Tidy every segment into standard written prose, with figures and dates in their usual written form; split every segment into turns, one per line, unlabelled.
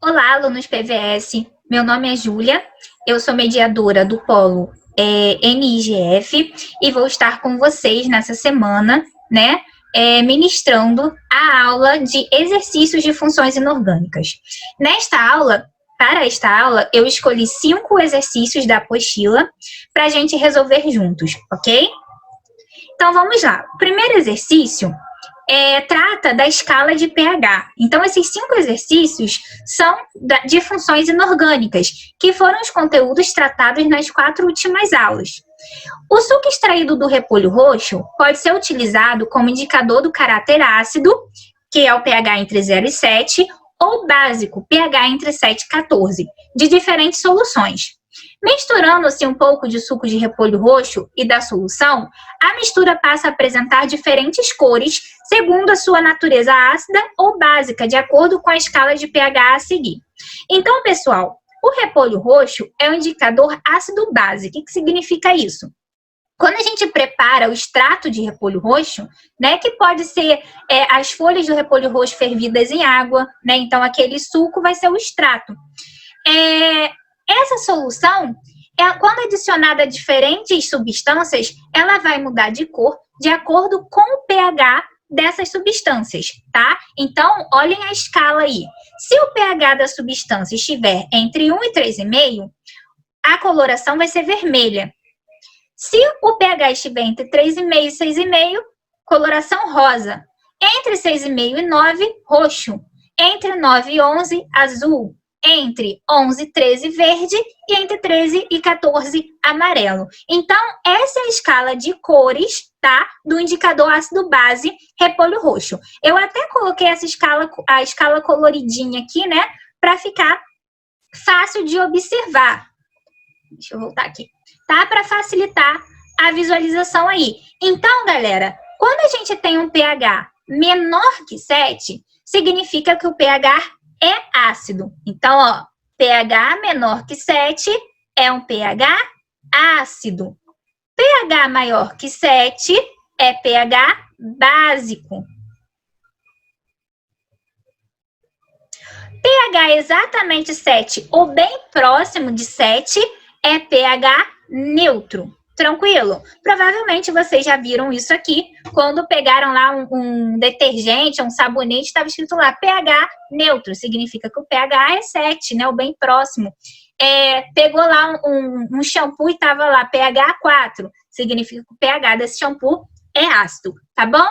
Olá, alunos PVS. Meu nome é Júlia, eu sou mediadora do Polo NIGF e vou estar com vocês nessa semana, né, ministrando a aula de exercícios de funções inorgânicas. Para esta aula, eu escolhi 5 exercícios da apostila para a gente resolver juntos, ok? Então, vamos lá. O primeiro exercício trata da escala de pH. Então, esses 5 exercícios são de funções inorgânicas, que foram os conteúdos tratados nas 4 últimas aulas. O suco extraído do repolho roxo pode ser utilizado como indicador do caráter ácido, que é o pH entre 0 e 7, ou básico, pH entre 7 e 14, de diferentes soluções. Misturando-se um pouco de suco de repolho roxo e da solução, a mistura passa a apresentar diferentes cores, segundo a sua natureza ácida ou básica, de acordo com a escala de pH a seguir. Então, pessoal, o repolho roxo é um indicador ácido base. O que significa isso? Quando a gente prepara o extrato de repolho roxo, né, que pode ser as folhas do repolho roxo fervidas em água, né, então aquele suco vai ser o extrato. Essa solução, quando adicionada a diferentes substâncias, ela vai mudar de cor de acordo com o pH dessas substâncias, tá? Então, olhem a escala aí. Se o pH da substância estiver entre 1 e 3,5, a coloração vai ser vermelha. Se o pH estiver entre 3,5 e 6,5, coloração rosa. Entre 6,5 e 9, roxo. Entre 9 e 11, azul. Entre 11 e 13, verde, e entre 13 e 14, amarelo. Então, essa é a escala de cores, tá? Do indicador ácido-base repolho roxo. Eu até coloquei essa escala, a escala coloridinha aqui, né? Para ficar fácil de observar. Deixa eu voltar aqui. Tá? Para facilitar a visualização aí. Então, galera, quando a gente tem um pH menor que 7, significa que o pH é ácido. Então, ó, pH menor que 7 é um pH ácido. pH maior que 7 é pH básico. pH exatamente 7 ou bem próximo de 7 é pH neutro. Tranquilo? Provavelmente vocês já viram isso aqui, quando pegaram lá um detergente, um sabonete, estava escrito lá pH neutro, significa que o pH é 7, né, o bem próximo. Pegou lá um shampoo e estava lá pH 4, significa que o pH desse shampoo é ácido, tá bom?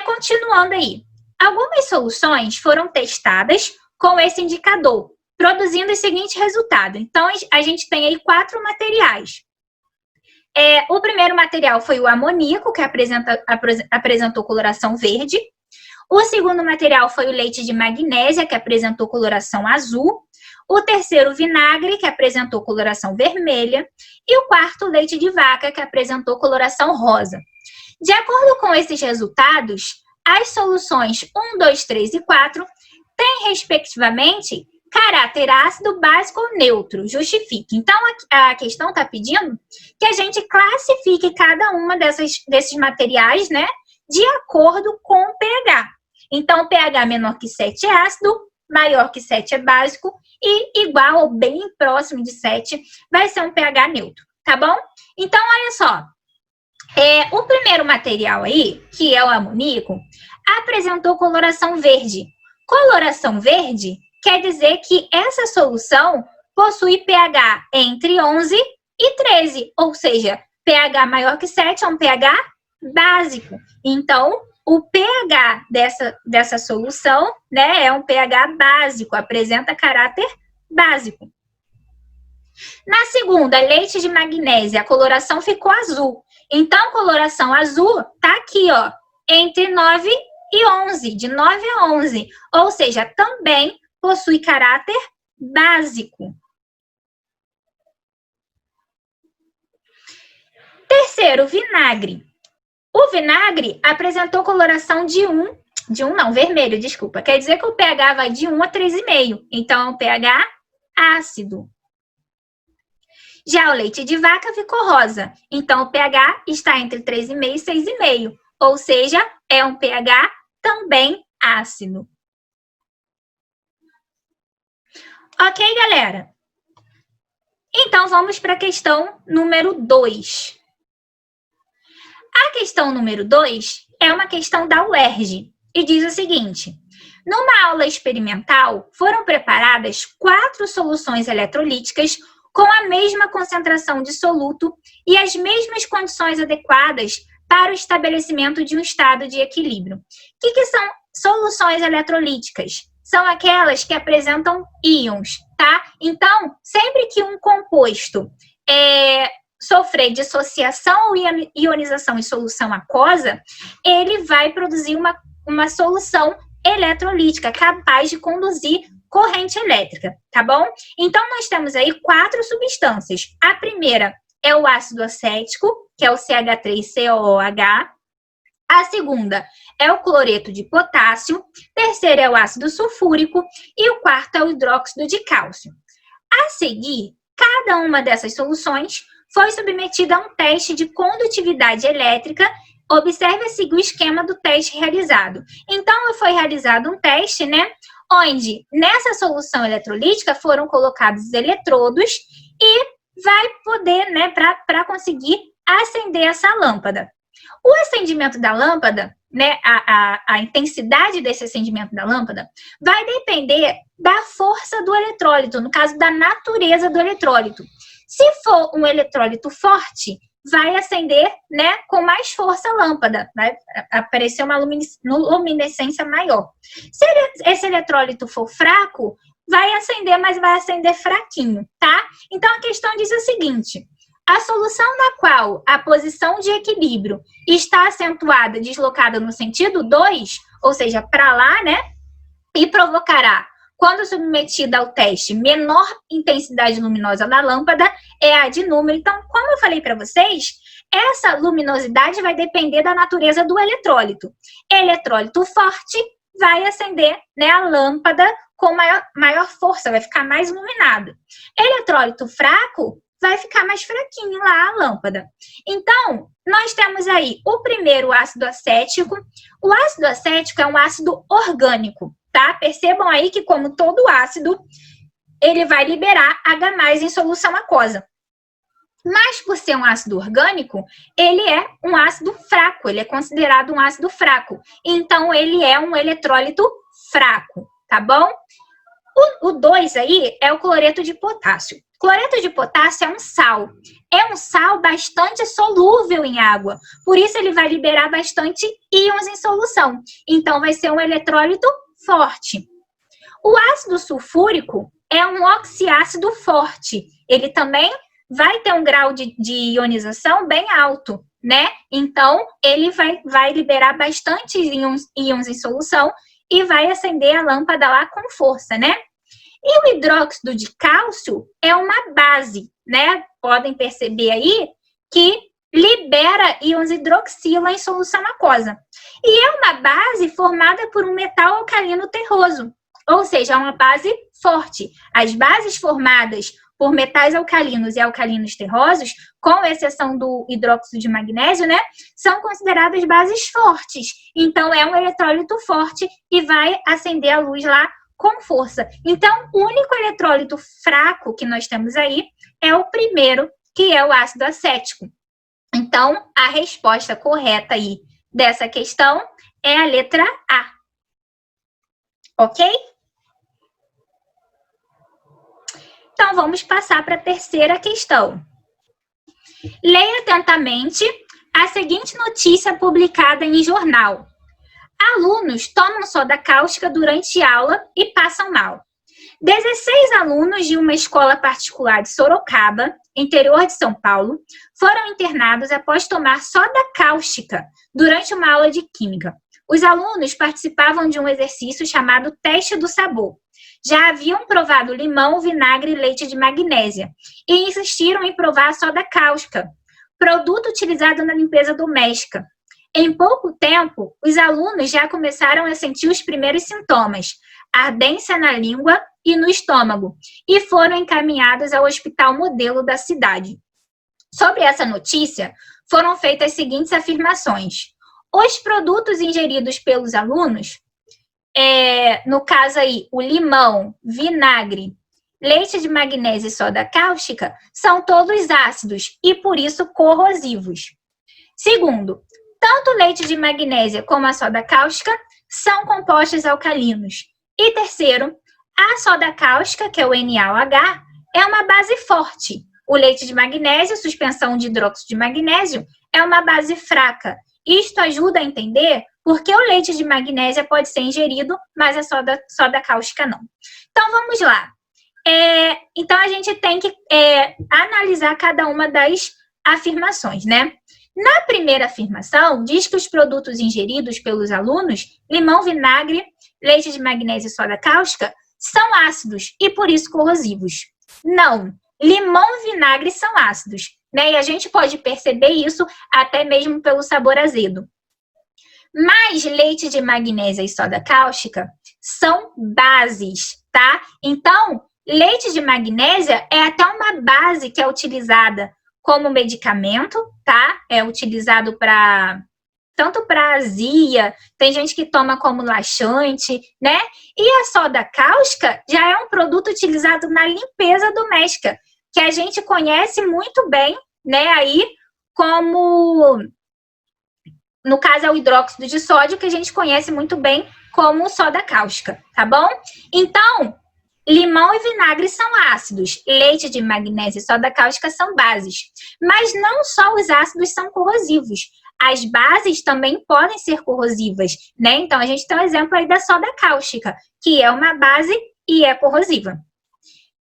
Continuando aí. Algumas soluções foram testadas com esse indicador, produzindo o seguinte resultado. Então, a gente tem aí 4 materiais. O primeiro material foi o amoníaco, que apresentou coloração verde. O segundo material foi o leite de magnésia, que apresentou coloração azul. O terceiro, o vinagre, que apresentou coloração vermelha. E o quarto, o leite de vaca, que apresentou coloração rosa. De acordo com esses resultados, as soluções 1, 2, 3 e 4 têm, respectivamente, caráter ácido, básico ou neutro. Justifique. Então, a questão está pedindo que a gente classifique cada uma desses materiais, né, de acordo com o pH. Então, pH menor que 7 é ácido, maior que 7 é básico e igual ou bem próximo de 7 vai ser um pH neutro, tá bom? Então, olha só. O primeiro material aí, que é o amoníaco, apresentou coloração verde. Coloração verde quer dizer que essa solução possui pH entre 11 e 13, ou seja, pH maior que 7 é um pH básico. Então, o pH dessa solução, né, é um pH básico, apresenta caráter básico. Na segunda, leite de magnésia, a coloração ficou azul. Então, coloração azul tá aqui, ó, entre 9 e 11, de 9 a 11, ou seja, também possui caráter básico. Terceiro, vinagre. O vinagre apresentou coloração vermelho, desculpa. Quer dizer que o pH vai de 1 a 3,5. Então, é um pH ácido. Já o leite de vaca ficou rosa. Então, o pH está entre 3,5 e 6,5. Ou seja, é um pH também ácido. Ok, galera? Então, vamos para a questão número 2. A questão número 2 é uma questão da UERJ e diz o seguinte: numa aula experimental, foram preparadas 4 soluções eletrolíticas com a mesma concentração de soluto e as mesmas condições adequadas para o estabelecimento de um estado de equilíbrio. O que são soluções eletrolíticas? São aquelas que apresentam íons, tá? Então, sempre que um composto sofrer dissociação ou ionização em solução aquosa, ele vai produzir uma solução eletrolítica capaz de conduzir corrente elétrica, tá bom? Então, nós temos aí 4 substâncias. A primeira é o ácido acético, que é o CH3COOH. A segunda é o cloreto de potássio. Terceira é o ácido sulfúrico. E o quarto é o hidróxido de cálcio. A seguir, cada uma dessas soluções foi submetida a um teste de condutividade elétrica. Observe a seguir o esquema do teste realizado. Então, foi realizado um teste, onde nessa solução eletrolítica foram colocados eletrodos e vai poder, para conseguir acender essa lâmpada. O acendimento da lâmpada, a intensidade desse acendimento da lâmpada vai depender da força do eletrólito, no caso da natureza do eletrólito. Se for um eletrólito forte, vai acender, com mais força a lâmpada, vai aparecer uma luminescência maior. Se esse eletrólito for fraco, vai acender, mas vai acender fraquinho, tá? Então, a questão diz o seguinte: a solução na qual a posição de equilíbrio está acentuada, deslocada no sentido 2, ou seja, para lá, e provocará, quando submetida ao teste, menor intensidade luminosa da lâmpada, é a de número. Então, como eu falei para vocês, essa luminosidade vai depender da natureza do eletrólito. Eletrólito forte vai acender, a lâmpada com maior força, vai ficar mais iluminado. Eletrólito fraco vai ficar mais fraquinho lá a lâmpada. Então, nós temos aí o primeiro ácido acético. O ácido acético é um ácido orgânico, tá? Percebam aí que, como todo ácido, ele vai liberar H+ em solução aquosa. Mas, por ser um ácido orgânico, ele é um ácido fraco, ele é considerado um ácido fraco. Então, ele é um eletrólito fraco, tá bom? O 2 aí é o cloreto de potássio. Cloreto de potássio é um sal. É um sal bastante solúvel em água. Por isso, ele vai liberar bastante íons em solução. Então, vai ser um eletrólito forte. O ácido sulfúrico é um oxiácido forte. Ele também vai ter um grau de ionização bem alto, Então, ele vai liberar bastante íons em solução e vai acender a lâmpada lá com força, E o hidróxido de cálcio é uma base, Podem perceber aí que libera íons hidroxila em solução aquosa. E é uma base formada por um metal alcalino terroso, ou seja, é uma base forte. As bases formadas por metais alcalinos e alcalinos terrosos, com exceção do hidróxido de magnésio, são consideradas bases fortes. Então, é um eletrólito forte e vai acender a luz lá com força. Então, o único eletrólito fraco que nós temos aí é o primeiro, que é o ácido acético. Então, a resposta correta aí dessa questão é a letra A. Ok? Então, vamos passar para a terceira questão. Leia atentamente a seguinte notícia publicada em jornal. Alunos tomam soda cáustica durante aula e passam mal. 16 alunos de uma escola particular de Sorocaba, interior de São Paulo, foram internados após tomar soda cáustica durante uma aula de química. Os alunos participavam de um exercício chamado teste do sabor. Já haviam provado limão, vinagre e leite de magnésia e insistiram em provar a soda cáustica, produto utilizado na limpeza doméstica. Em pouco tempo, os alunos já começaram a sentir os primeiros sintomas, ardência na língua e no estômago, e foram encaminhados ao hospital modelo da cidade. Sobre essa notícia, foram feitas as seguintes afirmações. Os produtos ingeridos pelos alunos, no caso aí, o limão, vinagre leite de magnésio e soda cáustica são todos ácidos e, por isso, corrosivos. Segundo, tanto o leite de magnésia como a soda cáustica são compostos alcalinos. E terceiro, a soda cáustica, que é o NaOH, é uma base forte. O leite de magnésio, suspensão de hidróxido de magnésio, é uma base fraca. Isto ajuda a entender por que o leite de magnésia pode ser ingerido, mas a soda cáustica não. Então, vamos lá. Então, a gente tem que analisar cada uma das afirmações, né? Na primeira afirmação, diz que os produtos ingeridos pelos alunos, limão, vinagre, leite de magnésio e soda cáustica, são ácidos e, por isso, corrosivos. Não, limão e vinagre são ácidos, né? E a gente pode perceber isso até mesmo pelo sabor azedo. Mas leite de magnésia e soda cáustica são bases, tá? Então, leite de magnésia é até uma base que é utilizada como medicamento, tá? É utilizado tanto para azia, tem gente que toma como laxante, né? E a soda cáustica já é um produto utilizado na limpeza doméstica, que a gente conhece muito bem, né? Aí, como, no caso, é o hidróxido de sódio, que a gente conhece muito bem como soda cáustica, tá bom? Então, limão e vinagre são ácidos, leite de magnésio e soda cáustica são bases. Mas não só os ácidos são corrosivos, as bases também podem ser corrosivas, né? Então, a gente tem um exemplo aí da soda cáustica, que é uma base e é corrosiva.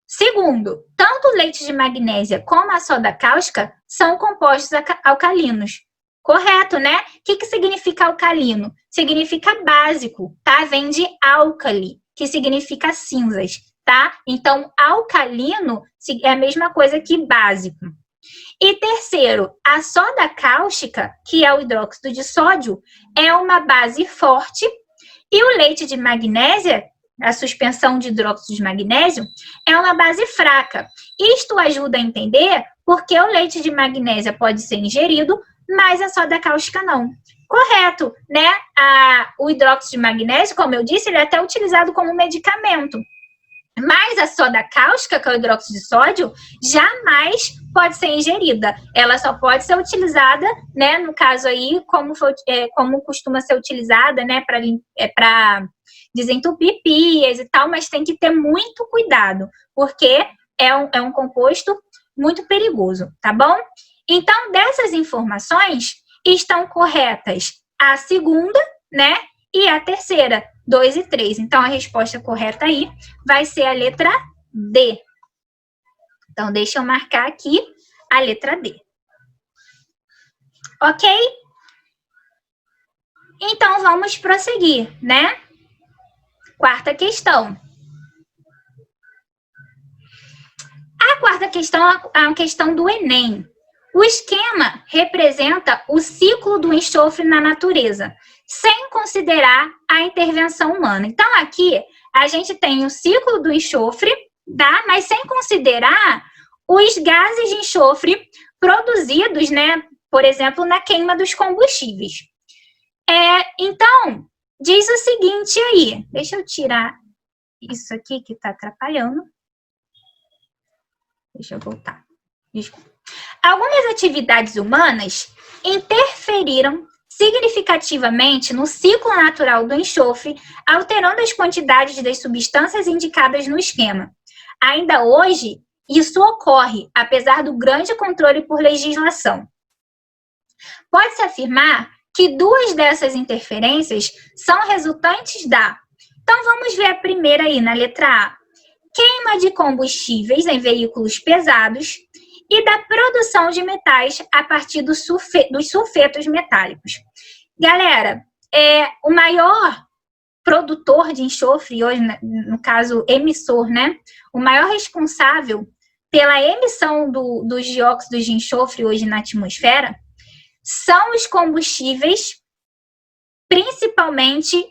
Segundo, tanto o leite de magnésia como a soda cáustica são compostos alcalinos. Correto, né? O que significa alcalino? Significa básico, tá? Vem de álcali, que significa cinzas, tá? Então, alcalino é a mesma coisa que básico. E terceiro, a soda cáustica, que é o hidróxido de sódio, é uma base forte. E o leite de magnésia, a suspensão de hidróxido de magnésio, é uma base fraca. Isto ajuda a entender por que o leite de magnésia pode ser ingerido, mas a soda cáustica não. Correto, né? O hidróxido de magnésio, como eu disse, ele é até utilizado como medicamento. Mas a soda cáustica, que é o hidróxido de sódio, jamais pode ser ingerida. Ela só pode ser utilizada, né, no caso aí, como costuma ser utilizada, né, para desentupir pias e tal, mas tem que ter muito cuidado, porque é um composto muito perigoso, tá bom? Então, dessas informações, estão corretas a segunda, né, e a terceira, 2 e 3. Então, a resposta correta aí vai ser a letra D. Então, deixa eu marcar aqui a letra D. Ok? Então, vamos prosseguir, né? Quarta questão. A quarta questão é uma questão do Enem. O esquema representa o ciclo do enxofre na natureza, sem considerar a intervenção humana. Então, aqui, a gente tem o ciclo do enxofre, tá? Mas sem considerar os gases de enxofre produzidos, né? Por exemplo, na queima dos combustíveis. Então, diz o seguinte aí. Deixa eu tirar isso aqui que está atrapalhando. Deixa eu voltar. Desculpa. Algumas atividades humanas interferiram significativamente no ciclo natural do enxofre, alterando as quantidades das substâncias indicadas no esquema. Ainda hoje, isso ocorre, apesar do grande controle por legislação. Pode-se afirmar que 2 dessas interferências são resultantes da... Então, vamos ver a primeira aí, na letra A. Queima de combustíveis em veículos pesados e da produção de metais a partir dos sulfetos metálicos. Galera, o maior produtor de enxofre hoje, no caso emissor, né? O maior responsável pela emissão dos dióxidos de enxofre hoje na atmosfera são os combustíveis,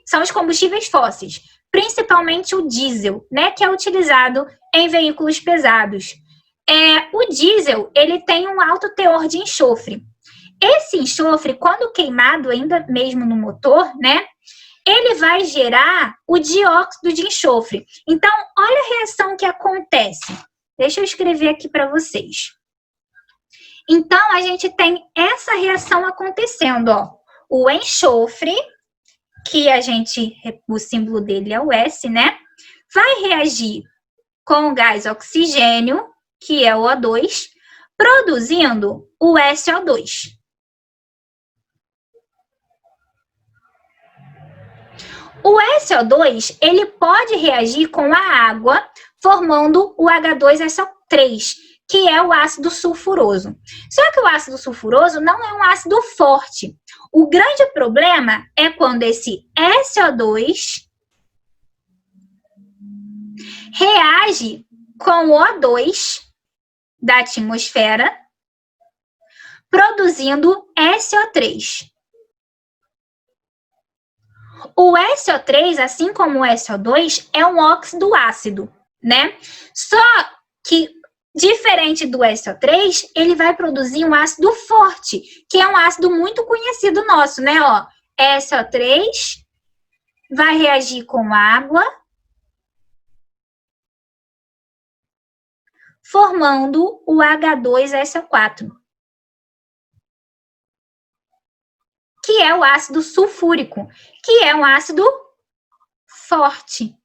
são os combustíveis fósseis, principalmente o diesel, né? Que é utilizado em veículos pesados. O diesel, ele tem um alto teor de enxofre. Esse enxofre, quando queimado ainda mesmo no motor, né, ele vai gerar o dióxido de enxofre. Então, olha a reação que acontece. Deixa eu escrever aqui para vocês. Então, a gente tem essa reação acontecendo, ó. O enxofre, que o símbolo dele é o S, né? Vai reagir com o gás oxigênio, que é o O2, produzindo o SO2. O SO2, ele pode reagir com a água, formando o H2SO3, que é o ácido sulfuroso. Só que o ácido sulfuroso não é um ácido forte. O grande problema é quando esse SO2 reage com o O2 da atmosfera, produzindo SO3. O SO3, assim como o SO2, é um óxido ácido, né? Só que, diferente do SO3, ele vai produzir um ácido forte, que é um ácido muito conhecido nosso, né? Ó, SO3 vai reagir com água, formando o H2SO4, que é o ácido sulfúrico, que é um ácido forte.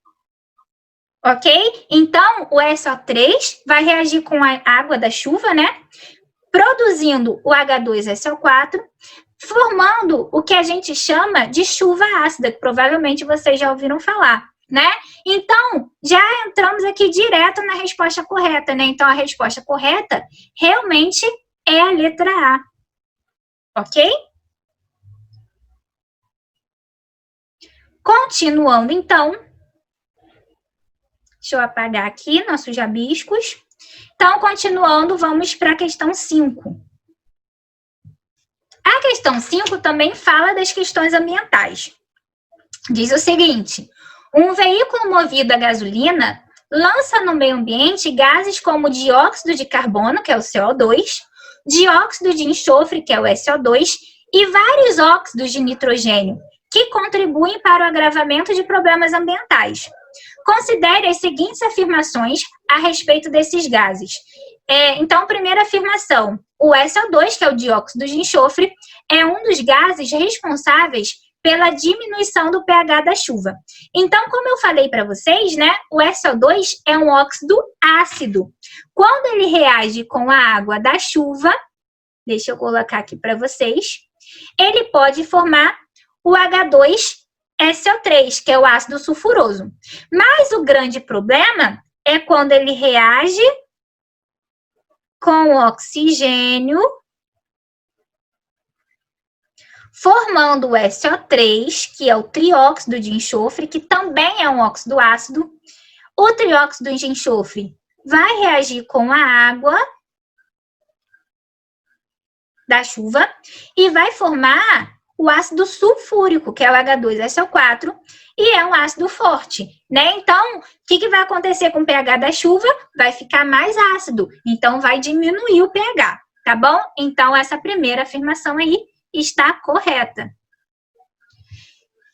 Ok? Então, o SO3 vai reagir com a água da chuva, né? Produzindo o H2SO4, formando o que a gente chama de chuva ácida, que provavelmente vocês já ouviram falar, né? Então, já entramos aqui direto na resposta correta, né? Então, a resposta correta realmente é a letra A. Ok? Continuando, então. Deixa eu apagar aqui nossos rabiscos. Então, continuando, vamos para a questão 5. A questão 5 também fala das questões ambientais. Diz o seguinte: um veículo movido a gasolina lança no meio ambiente gases como dióxido de carbono, que é o CO2, dióxido de enxofre, que é o SO2, e vários óxidos de nitrogênio, que contribuem para o agravamento de problemas ambientais. Considere as seguintes afirmações a respeito desses gases. Então, primeira afirmação: o SO2, que é o dióxido de enxofre, é um dos gases responsáveis pela diminuição do pH da chuva. Então, como eu falei para vocês, né, o SO2 é um óxido ácido. Quando ele reage com a água da chuva, deixa eu colocar aqui para vocês, ele pode formar o H2SO3, que é o ácido sulfuroso. Mas o grande problema é quando ele reage com o oxigênio, formando o SO3, que é o trióxido de enxofre, que também é um óxido ácido. O trióxido de enxofre vai reagir com a água da chuva e vai formar o ácido sulfúrico, que é o H2SO4, e é um ácido forte, né? Então, o que vai acontecer com o pH da chuva? Vai ficar mais ácido, então vai diminuir o pH, tá bom? Então, essa primeira afirmação aí está correta.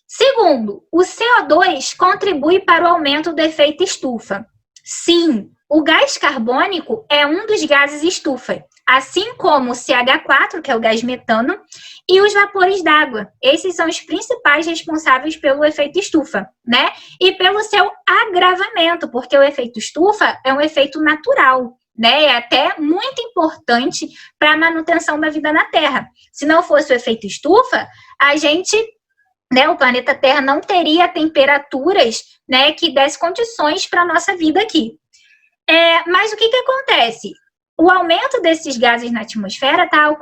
Segundo, o CO2 contribui para o aumento do efeito estufa. Sim, o gás carbônico é um dos gases estufa, assim como o CH4, que é o gás metano, e os vapores d'água. Esses são os principais responsáveis pelo efeito estufa, né? E pelo seu agravamento, porque o efeito estufa é um efeito natural, né? É até muito importante para a manutenção da vida na Terra. Se não fosse o efeito estufa, a gente, né, o planeta Terra não teria temperaturas, né, que dessem condições para a nossa vida aqui. Mas o que acontece? O aumento desses gases na atmosfera está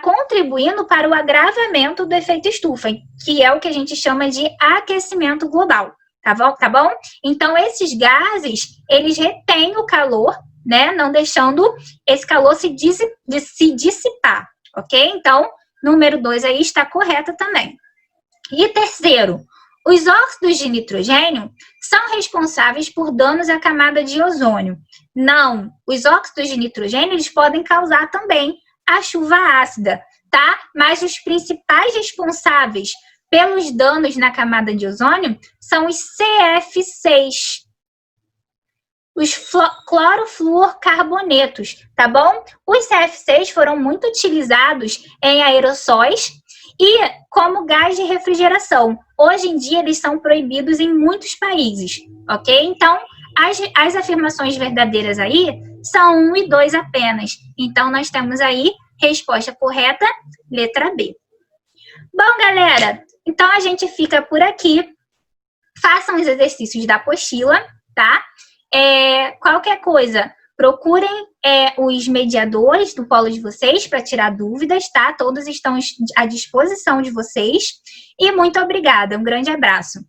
contribuindo para o agravamento do efeito estufa, que é o que a gente chama de aquecimento global, tá bom? Então, esses gases, eles retêm o calor, né, não deixando esse calor se dissipar, ok? Então, número 2 aí está correta também. E terceiro, os óxidos de nitrogênio são responsáveis por danos à camada de ozônio. Não, os óxidos de nitrogênio eles podem causar também a chuva ácida, tá? Mas os principais responsáveis pelos danos na camada de ozônio são os CF6, os clorofluorcarbonetos, tá bom? Os CF6 foram muito utilizados em aerossóis e como gás de refrigeração. Hoje em dia, eles são proibidos em muitos países, ok? Então, as afirmações verdadeiras aí são 1 e 2 apenas. Então, nós temos aí resposta correta, letra B. Bom, galera, então a gente fica por aqui. Façam os exercícios da apostila, tá? Qualquer coisa, procurem os mediadores do polo de vocês para tirar dúvidas, tá? Todos estão à disposição de vocês. E muito obrigada. Um grande abraço.